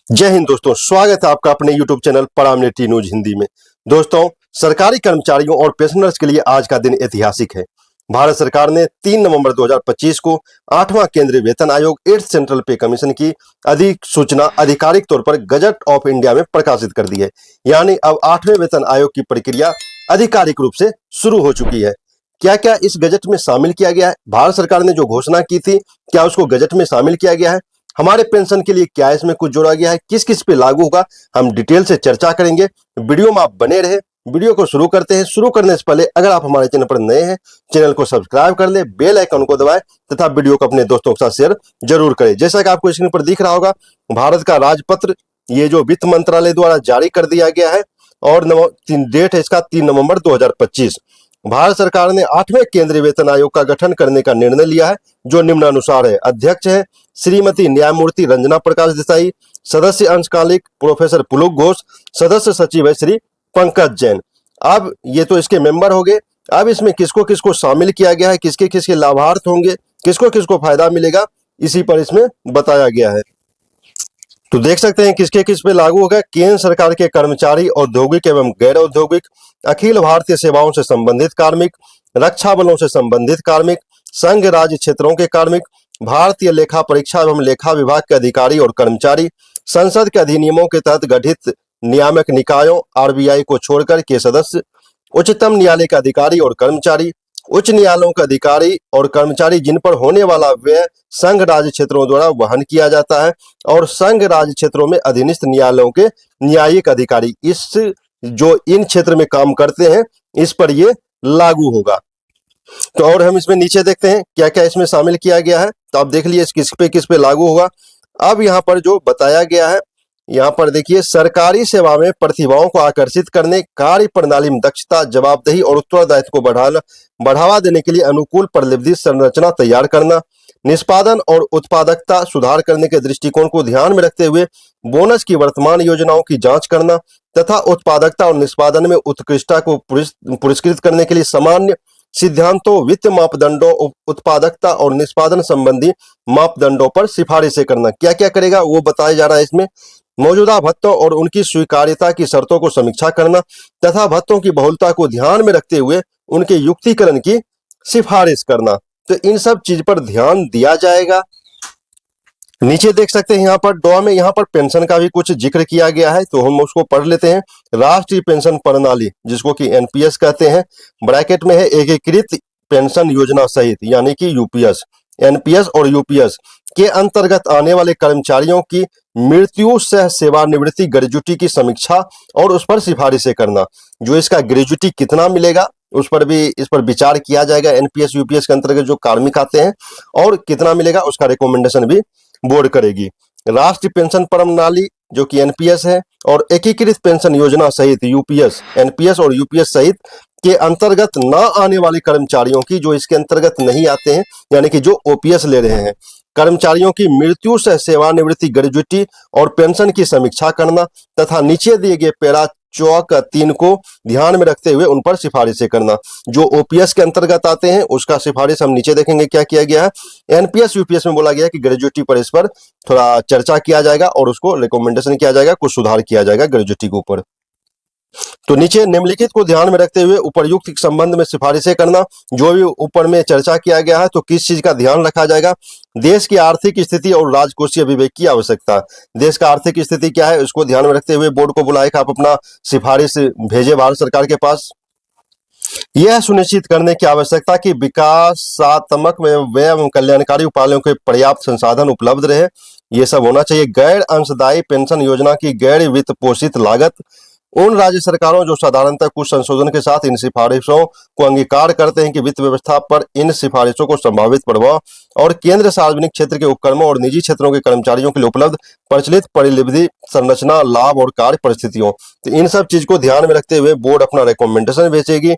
जय हिंद दोस्तों, स्वागत है आपका अपने YouTube चैनल परामनेटी न्यूज हिंदी में। दोस्तों, सरकारी कर्मचारियों और पेंशनर्स के लिए आज का दिन ऐतिहासिक है। भारत सरकार ने 3 नवंबर 2025 को 8वां केंद्रीय वेतन आयोग 8th सेंट्रल पे कमीशन की अधिसूचना आधिकारिक तौर पर गजट ऑफ इंडिया में प्रकाशित कर दी है। यानी अब 8वें वेतन आयोग की प्रक्रिया आधिकारिक रूप से शुरू हो चुकी है। क्या क्या इस गजट में शामिल किया गया है? भारत सरकार ने जो घोषणा की थी, क्या उसको गजट में शामिल किया गया है? हमारे पेंशन के लिए क्या इसमें कुछ जोड़ा गया है, किस किस पे लागू होगा, हम डिटेल से चर्चा करेंगे। वीडियो में आप बने रहे। वीडियो को शुरू करते हैं। शुरू करने से पहले अगर आप हमारे चैनल पर नए हैं, चैनल को सब्सक्राइब कर ले, बेल आइकन को दबाएं तथा वीडियो को अपने दोस्तों के साथ शेयर जरूर करें। जैसा कि आपको स्क्रीन पर दिख रहा होगा, भारत का राजपत्र ये जो वित्त मंत्रालय द्वारा जारी कर दिया गया है और डेट है इसका 3 नवंबर 2025। भारत सरकार ने 8वें केंद्रीय वेतन आयोग का गठन करने का निर्णय लिया है, जो निम्नानुसार है। अध्यक्ष है श्रीमती न्यायमूर्ति रंजना प्रकाश देसाई, सदस्य अंशकालिक प्रोफेसर पुलक घोष, सदस्य सचिव है श्री पंकज जैन। अब ये तो इसके मेंबर हो गए। अब इसमें किसको किसको शामिल किया गया है, किसके किसके लाभार्थ होंगे, किसको किसको फायदा मिलेगा, इसी पर इसमें बताया गया है। तो देख सकते हैं किसके किस पे लागू होगा। केंद्र सरकार के कर्मचारी, औद्योगिक एवं गैर औद्योगिक, अखिल भारतीय सेवाओं से संबंधित कार्मिक, रक्षा बलों से संबंधित कार्मिक, संघ राज्य क्षेत्रों के कार्मिक, भारतीय लेखा परीक्षा एवं लेखा विभाग के अधिकारी और कर्मचारी, संसद के अधिनियमों के तहत गठित नियामक निकायों आरबीआई को छोड़कर के सदस्य, उच्चतम न्यायालय के अधिकारी और कर्मचारी, उच्च न्यायालयों के अधिकारी और कर्मचारी जिन पर होने वाला व्यय संघ राज्य क्षेत्रों द्वारा वहन किया जाता है, और संघ राज्य क्षेत्रों में अधीनस्थ न्यायालयों के न्यायिक अधिकारी, इस जो इन क्षेत्र में काम करते हैं, इस पर ये लागू होगा। तो और हम इसमें नीचे देखते हैं क्या क्या इसमें शामिल किया गया है। तो आप देख लीजिए किस पे लागू होगा। अब यहाँ पर जो बताया गया है, यहाँ पर देखिए, सरकारी सेवा में प्रतिभाओं को आकर्षित करने, कार्य प्रणाली में दक्षता, जवाबदेही और उत्तरदायित्व को बढ़ावा देने के लिए अनुकूल परिनिधि संरचना तैयार करना, निष्पादन और उत्पादकता सुधार करने के दृष्टिकोण को ध्यान में रखते हुए बोनस की वर्तमान योजनाओं की जांच करना तथा उत्पादकता और निष्पादन में उत्कृष्टता को पुरस्कृत करने के लिए सामान्य सिद्धांतों, वित्त मापदंडों, उत्पादकता और निष्पादन संबंधी मापदंडों पर सिफारिशें करना। क्या क्या करेगा वो बताया जा रहा है इसमें। मौजूदा भत्तों और उनकी स्वीकार्यता की शर्तों को समीक्षा करना तथा भत्तों की बहुलता को ध्यान में रखते हुए उनके युक्तिकरण की सिफारिश करना। तो इन सब चीज पर ध्यान दिया जाएगा। नीचे देख सकते हैं यहाँ पर ड्रॉ में, यहाँ पर पेंशन का भी कुछ जिक्र किया गया है, तो हम उसको पढ़ लेते हैं। राष्ट्रीय पेंशन प्रणाली, जिसको कि एनपीएस कहते हैं, ब्रैकेट में है एकीकृत पेंशन योजना सहित, यानी कि यूपीएस। एनपीएस और यूपीएस के अंतर्गत आने वाले कर्मचारियों की मृत्यु सह सेवानिवृत्ति ग्रेजुटी की समीक्षा और उस पर सिफारिशें करना। जो इसका ग्रेजुटी कितना मिलेगा उस पर भी इस पर विचार किया जाएगा। एनपीएस यूपीएस के अंतर्गत जो कार्मिक आते हैं और कितना मिलेगा उसका रिकमेंडेशन भी बोर्ड करेगी। राष्ट्रीय पेंशन प्रणाली जो कि एनपीएस है, और एकीकृत पेंशन योजना सहित यूपीएस, एनपीएस और यूपीएस सहित के अंतर्गत ना आने वाले कर्मचारियों की, जो इसके अंतर्गत नहीं आते हैं, यानी कि जो ओपीएस ले रहे हैं, कर्मचारियों की मृत्यु से सेवानिवृत्ति ग्रेजुटी और पेंशन की समीक्षा करना तथा नीचे दिए गए पैरा 3 को ध्यान में रखते हुए उन पर सिफारिशें करना। जो ओपीएस के अंतर्गत आते हैं उसका सिफारिश हम नीचे देखेंगे क्या किया गया है। एनपीएस यूपीएस में बोला गया कि ग्रेजुटी पर इस पर थोड़ा चर्चा किया जाएगा और उसको रिकमेंडेशन किया जाएगा, कुछ सुधार किया जाएगा ग्रेजुटी के ऊपर। तो नीचे निम्नलिखित को ध्यान में रखते हुए उपर्युक्त के संबंध में सिफारिशें करना। जो भी ऊपर में चर्चा किया गया है, तो किस चीज का ध्यान रखा जाएगा। देश की आर्थिक स्थिति और राजकोषीय विवेक की आवश्यकता। देश का आर्थिक स्थिति क्या है उसको ध्यान में रखते हुए बोर्ड को बुलाए कि आप अपना सिफारिश भेजे भारत सरकार के पास। यह सुनिश्चित करने की आवश्यकता कि विकासात्मक व्यय एवं कल्याणकारी उपायों के पर्याप्त संसाधन उपलब्ध रहे, ये सब होना चाहिए। गैर अंशदायी पेंशन योजना की गैर वित्त पोषित लागत। उन राज्य सरकारों जो साधारणतः कुछ संशोधन के साथ इन सिफारिशों को अंगीकार करते हैं कि वित्त व्यवस्था पर इन सिफारिशों को संभावित प्रभाव और केंद्र सार्वजनिक क्षेत्र के उपक्रमों और निजी क्षेत्रों के कर्मचारियों के लिए उपलब्ध प्रचलित परिनिधि संरचना, लाभ और कार्य परिस्थितियों, तो इन सब चीज को ध्यान में रखते हुए बोर्ड अपना रिकमेंडेशन भेजेगी।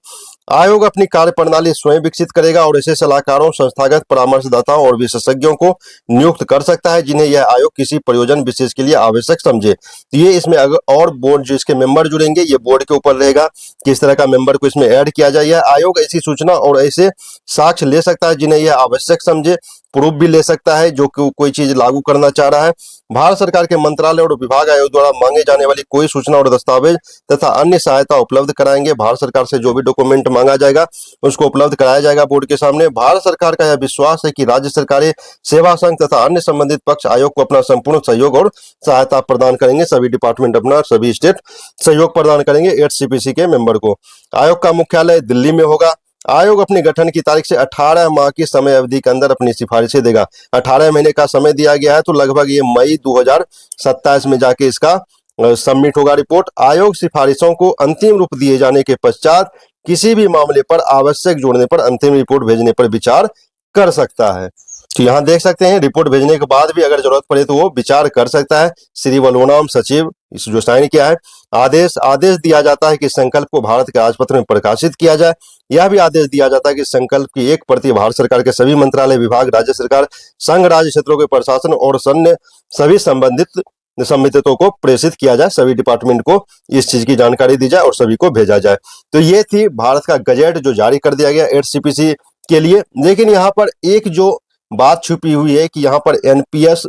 आयोग अपनी कार्य प्रणाली स्वयं विकसित करेगा और ऐसे सलाहकारों, संस्थागत परामर्शदाताओं और विशेषज्ञों को नियुक्त कर सकता है जिन्हें यह आयोग किसी प्रयोजन विशेष के लिए आवश्यक समझे। तो ये इसमें अगर और बोर्ड जो इसके मेंबर जुड़ेंगे, ये बोर्ड के ऊपर रहेगा किस तरह का मेंबर को इसमें ऐड किया जाए। यह आयोग ऐसी सूचना और ऐसे साक्ष्य ले सकता है जिन्हें यह आवश्यक समझे, प्रूफ भी ले सकता है जो कि कोई चीज लागू करना चाह रहा है। भारत सरकार के मंत्रालय और विभाग आयोग द्वारा मांगे जाने वाली कोई सूचना और दस्तावेज तथा अन्य सहायता उपलब्ध कराएंगे। भारत सरकार से जो भी डॉक्यूमेंट मांगा जाएगा उसको उपलब्ध कराया जाएगा बोर्ड के सामने। भारत सरकार का यह विश्वास है कि राज्य सरकारें, सेवा संघ तथा अन्य संबंधित पक्ष आयोग को अपना संपूर्ण सहयोग और सहायता प्रदान करेंगे। सभी डिपार्टमेंट अपना, सभी स्टेट सहयोग प्रदान करेंगे 8CPC के मेंबर को। आयोग का मुख्यालय दिल्ली में होगा। आयोग अपने गठन की तारीख से 18 माह की समय अवधि के अंदर अपनी सिफारिशें देगा। 18 महीने का समय दिया गया है, तो लगभग ये मई 2027 में जाके इसका सबमिट होगा रिपोर्ट। आयोग सिफारिशों को अंतिम रूप दिए जाने के पश्चात किसी भी मामले पर आवश्यक जोड़ने पर अंतिम रिपोर्ट भेजने पर विचार कर सकता है। तो यहाँ देख सकते हैं रिपोर्ट भेजने के बाद भी अगर जरूरत पड़े तो वो विचार कर सकता है। श्री वल्लभनाम सचिव इस जो साइन किया है। आदेश दिया जाता है कि संकल्प को भारत के राजपत्र में प्रकाशित किया जाए। यह भी आदेश दिया जाता है कि संकल्प की एक प्रति भारत सरकार के सभी मंत्रालय, विभाग, राज्य सरकार, संघ राज्य क्षेत्रों के प्रशासन और सभी संबंधितों को प्रेषित किया जाए। सभी डिपार्टमेंट को इस चीज की जानकारी दी जाए और सभी को भेजा जाए। तो ये थी भारत का गजेट जो जारी कर दिया गया 8CPC के लिए। लेकिन यहाँ पर एक जो बात छुपी हुई है कि यहाँ पर NPS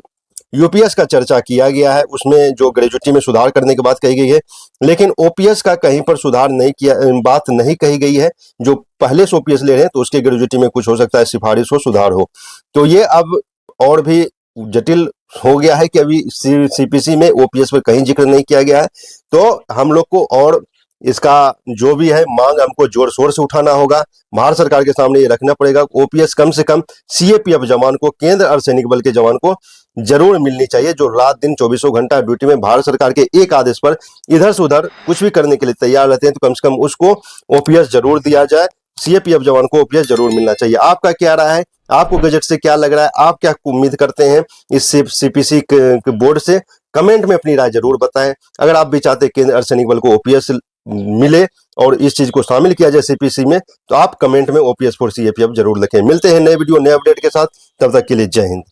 UPS का चर्चा किया गया है, उसमें जो ग्रेजुएटी में सुधार करने की बात कही गई है, लेकिन OPS का कहीं पर सुधार नहीं किया, बात नहीं कही गई है। जो पहले से OPS ले रहे हैं तो उसके ग्रेजुएटी में कुछ हो सकता है सिफारिश हो, सुधार हो। तो ये अब और भी जटिल हो गया है कि अभी CPC में OPS पर कहीं जिक्र नहीं किया गया है। तो हम लोग को और इसका जो भी है मांग हमको जोर शोर से उठाना होगा। भारत सरकार के सामने ये रखना पड़ेगा OPS कम से कम CAPF जवान को, केंद्र अर्धसैनिक बल के जवान को जरूर मिलनी चाहिए, जो रात दिन 24 घंटा ड्यूटी में भारत सरकार के एक आदेश पर इधर से उधर कुछ भी करने के लिए तैयार रहते हैं। तो कम से कम उसको OPS जरूर दिया जाए। CAPF जवान को OPS जरूर मिलना चाहिए। आपका क्या राय है? आपको गजट से क्या लग रहा है? आप क्या उम्मीद करते हैं इस CPC के बोर्ड से? कमेंट में अपनी राय जरूर बताएं। अगर आप भी चाहते हैं केंद्र अर्धसैनिक बल को OPS मिले और इस चीज को शामिल किया जाए CPC में, तो आप कमेंट में OPS फॉर CAPF जरूर लिखें। मिलते हैं नए वीडियो, नए अपडेट के साथ। तब तक के लिए जय हिंद।